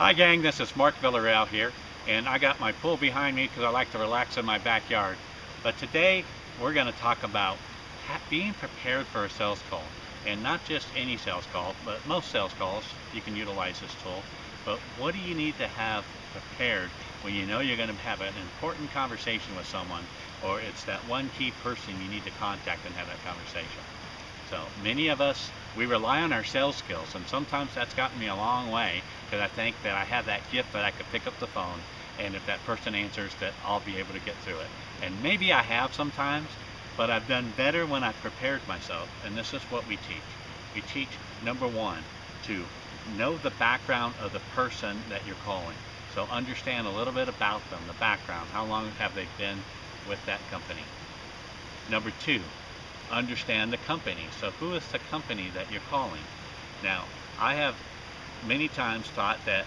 Hi gang, this is Mark Villareal here, and I got my pool behind me because I like to relax in my backyard. But today we're going to talk about being prepared for a sales call. And not just any sales call, but most sales calls you can utilize this tool. But what do you need to have prepared when you know you're going to have an important conversation with someone, or it's that one key person you need to contact and have that conversation? So many of us, we rely on our sales skills, and sometimes that's gotten me a long way because I think that I have that gift that I could pick up the phone, and if that person answers, that I'll be able to get through it. And maybe I have sometimes, but I've done better when I've prepared myself, and this is what we teach. We teach, number one, to know the background of the person that you're calling. So understand a little bit about them, the background, how long have they been with that company. Number two, understand the company. So who is the company that you're calling? Now, I have many times taught that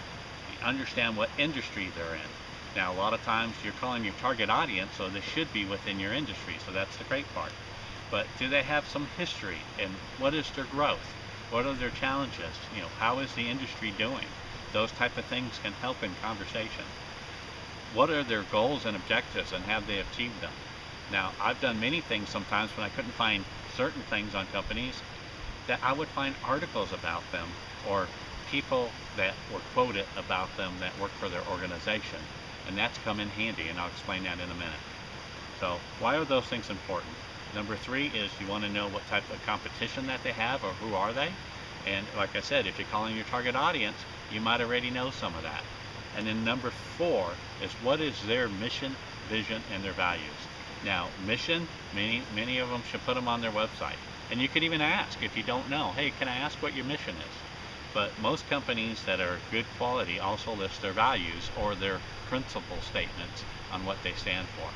you understand what industry they're in. Now, a lot of times you're calling your target audience, so they should be within your industry, so that's the great part. But do they have some history, and what is their growth? What are their challenges? How is the industry doing? Those type of things can help in conversation. What are their goals and objectives, and have they achieved them? Now, I've done many things sometimes when I couldn't find certain things on companies, that I would find articles about them or people that were quoted about them that work for their organization. And that's come in handy, and I'll explain that in a minute. So why are those things important? Number three is you want to know what type of competition that they have, or who are they? And like I said, if you're calling your target audience, you might already know some of that. And then number four is what is their mission, vision, and their values. Now, mission, many of them should put them on their website. And you could even ask, if you don't know, hey, can I ask what your mission is? But most companies that are good quality also list their values or their principle statements on what they stand for.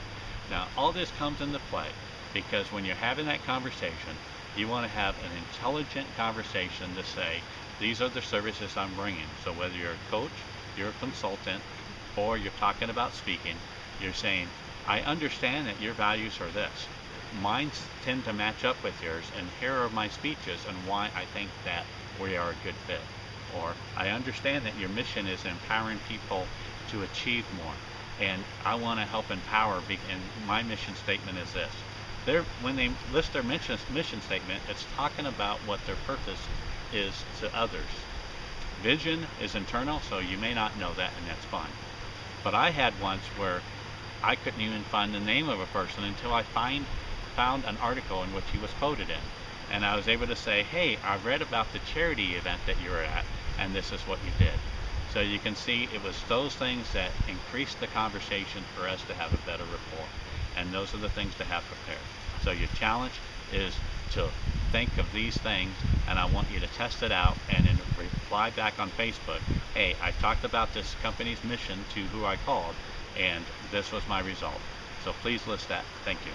Now, all this comes into play because when you're having that conversation, you want to have an intelligent conversation to say, these are the services I'm bringing. So whether you're a coach, you're a consultant, or you're talking about speaking, you're saying, I understand that your values are this. Mine tend to match up with yours, and here are my speeches and why I think that we are a good fit. Or I understand that your mission is empowering people to achieve more, and I want to help empower, and my mission statement is this. When they list their mission statement, it's talking about what their purpose is to others. Vision is internal, so you may not know that, and that's fine. But I had once where I couldn't even find the name of a person until I found an article in which he was quoted in. And I was able to say, hey, I read about the charity event that you were at, and this is what you did. So you can see it was those things that increased the conversation for us to have a better rapport. And those are the things to have prepared. So your challenge is to think of these things, and I want you to test it out and then reply back on Facebook, hey, I talked about this company's mission to who I called, and this was my result. So please list that. Thank you.